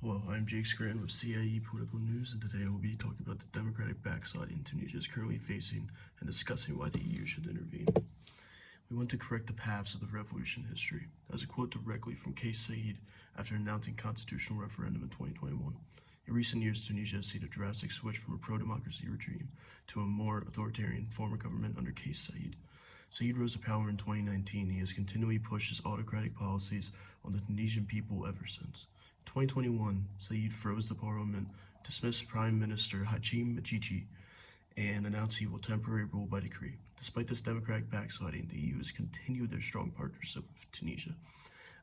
Hello, I'm Jake Scranton with CIE Political News, and today I will be talking about the democratic backsliding Tunisia is currently facing and discussing why the EU should intervene. We want to correct the paths of the revolution history. That is a quote directly from Kais Saied after announcing constitutional referendum in 2021. In recent years, Tunisia has seen a drastic switch from a pro-democracy regime to a more authoritarian form of government under Kais Saied. Saied rose to power in 2019. He has continually pushed his autocratic policies on the Tunisian people ever since. In 2021, Saied froze the parliament, dismissed Prime Minister Hachim Machichi, and announced he will temporarily rule by decree. Despite this democratic backsliding, the EU has continued their strong partnership with Tunisia.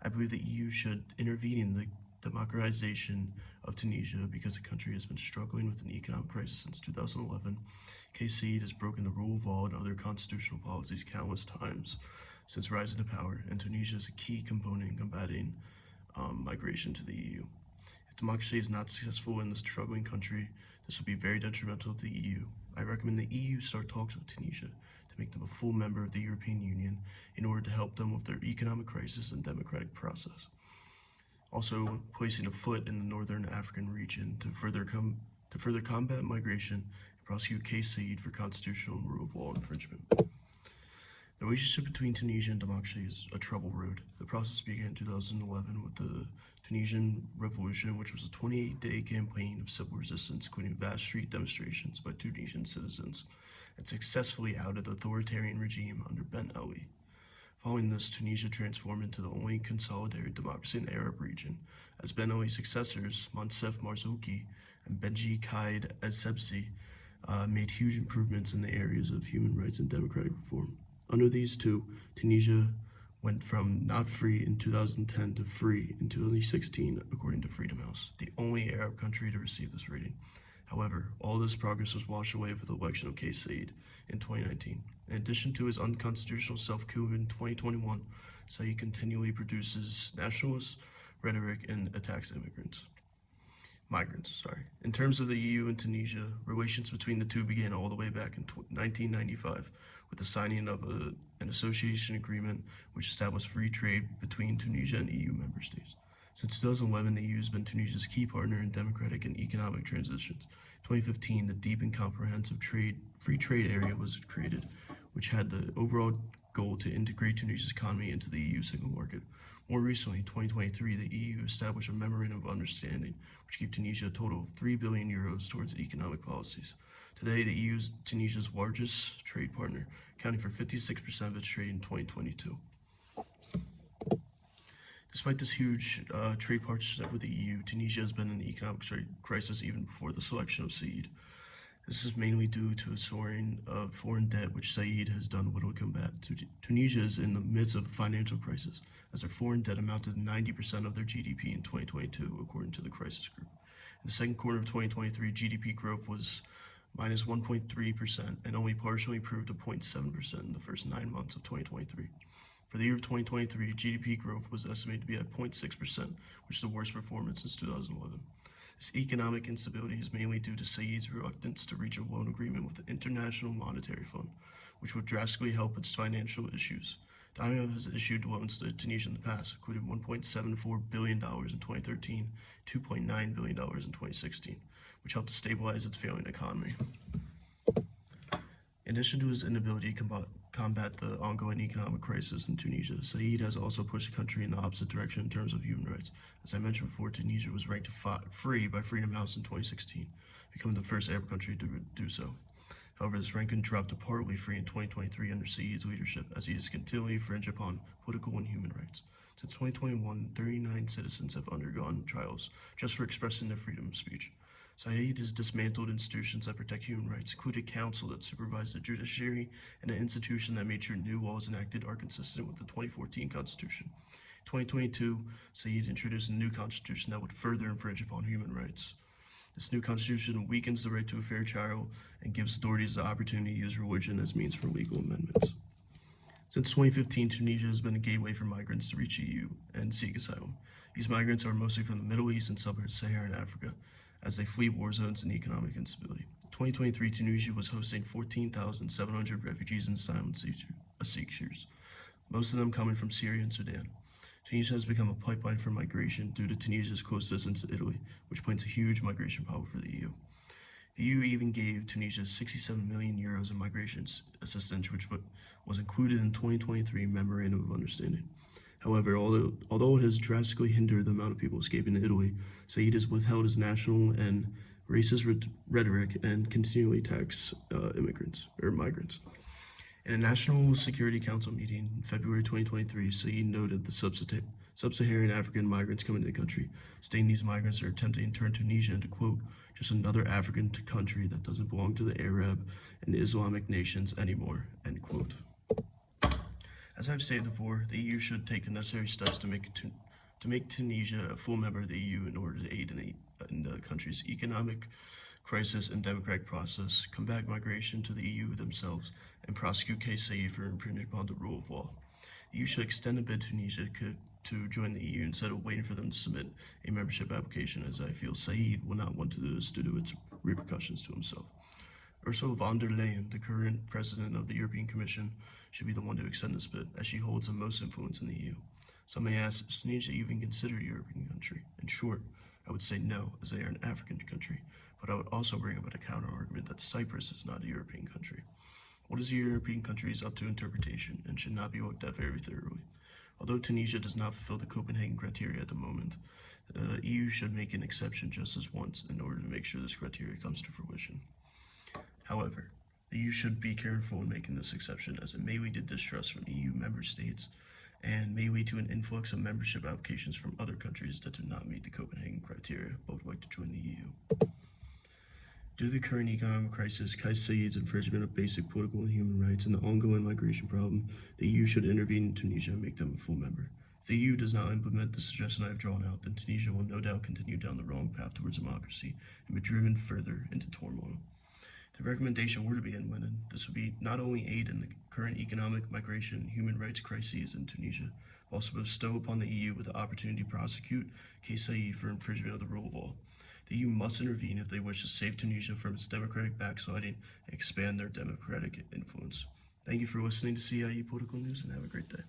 I believe the EU should intervene in the democratization of Tunisia because the country has been struggling with an economic crisis since 2011. Kais Saied has broken the rule of law and other constitutional policies countless times since rising to power, and Tunisia is a key component in combating migration to the EU. If democracy is not successful in this struggling country, this will be very detrimental to the EU. I recommend the EU start talks with Tunisia to make them a full member of the European Union in order to help them with their economic crisis and democratic process. Also, placing a foot in the northern African region to further combat migration and prosecute Kais Saied for constitutional and rule of law infringement. The relationship between Tunisia and democracy is a troubled road. The process began in 2011 with the Tunisian Revolution, which was a 28-day campaign of civil resistance, including vast street demonstrations by Tunisian citizens, and successfully outed the authoritarian regime under Ben Ali. Following this, Tunisia transformed into the only consolidated democracy in the Arab region, as Ben Ali's successors, Monsef Marzouki and Benji Qaid Essebsi, made huge improvements in the areas of human rights and democratic reform. Under these two, Tunisia went from not free in 2010 to free in 2016, according to Freedom House, the only Arab country to receive this rating. However, all this progress was washed away with the election of Kais Saied in 2019. In addition to his unconstitutional self-coup in 2021, Saied continually produces nationalist rhetoric and attacks migrants. In terms of the EU and Tunisia, relations between the two began all the way back in 1995 with the signing of an association agreement which established free trade between Tunisia and EU member states. Since 2011, the EU has been Tunisia's key partner in democratic and economic transitions. In 2015, the deep and comprehensive free trade area was created, which had the overall goal to integrate Tunisia's economy into the EU single market. More recently, in 2023, the EU established a memorandum of understanding, which gave Tunisia a total of €3 billion towards economic policies. Today, the EU is Tunisia's largest trade partner, accounting for 56% of its trade in 2022. Despite this huge trade partnership with the EU, Tunisia has been in an economic crisis even before the selection of Saied. This is mainly due to a soaring of foreign debt, which Saied has done little to combat. Tunisia is in the midst of a financial crisis, as their foreign debt amounted to 90% of their GDP in 2022, according to the Crisis Group. In the second quarter of 2023, GDP growth was minus 1.3% and only partially improved to 0.7% in the first 9 months of 2023. For the year of 2023, GDP growth was estimated to be at 0.6%, which is the worst performance since 2011. This economic instability is mainly due to Saied's reluctance to reach a loan agreement with the International Monetary Fund, which would drastically help its financial issues. The IMF has issued loans to Tunisia in the past, including $1.74 billion in 2013, $2.9 billion in 2016, which helped to stabilize its failing economy. In addition to his inability to combat the ongoing economic crisis in Tunisia, Saied has also pushed the country in the opposite direction in terms of human rights. As I mentioned before, Tunisia was ranked free by Freedom House in 2016, becoming the first Arab country to do so. However, this ranking dropped to partly free in 2023 under Saied's leadership, as he has continually infringed upon political and human rights. Since 2021, 39 citizens have undergone trials just for expressing their freedom of speech. Saied has dismantled institutions that protect human rights, including a council that supervised the judiciary and an institution that made sure new laws enacted are consistent with the 2014 Constitution. In 2022, Saied introduced a new constitution that would further infringe upon human rights. This new constitution weakens the right to a fair trial and gives authorities the opportunity to use religion as means for legal amendments. Since 2015, Tunisia has been a gateway for migrants to reach the EU and seek asylum. These migrants are mostly from the Middle East and sub-Saharan Africa, as they flee war zones and economic instability. In 2023, Tunisia was hosting 14,700 refugees and asylum seekers, most of them coming from Syria and Sudan. Tunisia has become a pipeline for migration due to Tunisia's close distance to Italy, which points a huge migration problem for the EU. The EU even gave Tunisia 67 million euros in migration assistance, which was included in the 2023 Memorandum of Understanding. However, although it has drastically hindered the amount of people escaping to Italy, Said has withheld his national and racist rhetoric and continually attacks migrants. In a National Security Council meeting in February 2023, Said noted the sub-Saharan African migrants coming to the country, stating these migrants are attempting to turn Tunisia into, quote, just another African country that doesn't belong to the Arab and Islamic nations anymore, end quote. As I've stated before, the EU should take the necessary steps to make Tunisia a full member of the EU in order to aid in the country's economic crisis and democratic process, combat migration to the EU themselves, and prosecute Kais Saied for infringing upon the rule of law. The EU should extend a bid to Tunisia to join the EU instead of waiting for them to submit a membership application, as I feel Saied will not want to do this due to its repercussions to himself. Ursula von der Leyen, the current president of the European Commission, should be the one to extend this bid, as she holds the most influence in the EU. Some may ask, is Tunisia even considered a European country? In short, I would say no, as they are an African country, but I would also bring up a counter-argument that Cyprus is not a European country. What is a European country is up to interpretation and should not be looked at very thoroughly. Although Tunisia does not fulfill the Copenhagen criteria at the moment, the EU should make an exception just as once in order to make sure this criteria comes to fruition. However, the EU should be careful in making this exception, as it may lead to distrust from EU member states and may lead to an influx of membership applications from other countries that do not meet the Copenhagen criteria but would like to join the EU. Due to the current economic crisis, Kais Saied's infringement of basic political and human rights, and the ongoing migration problem, the EU should intervene in Tunisia and make them a full member. If the EU does not implement the suggestion I have drawn out, then Tunisia will no doubt continue down the wrong path towards democracy and be driven further into turmoil. If the recommendation were to be implemented, this would be not only aid in the current economic, migration, and human rights crises in Tunisia, but also bestow upon the EU with the opportunity to prosecute Kais Saied for infringement of the rule of law. The EU must intervene if they wish to save Tunisia from its democratic backsliding and expand their democratic influence. Thank you for listening to CIE Political News, and have a great day.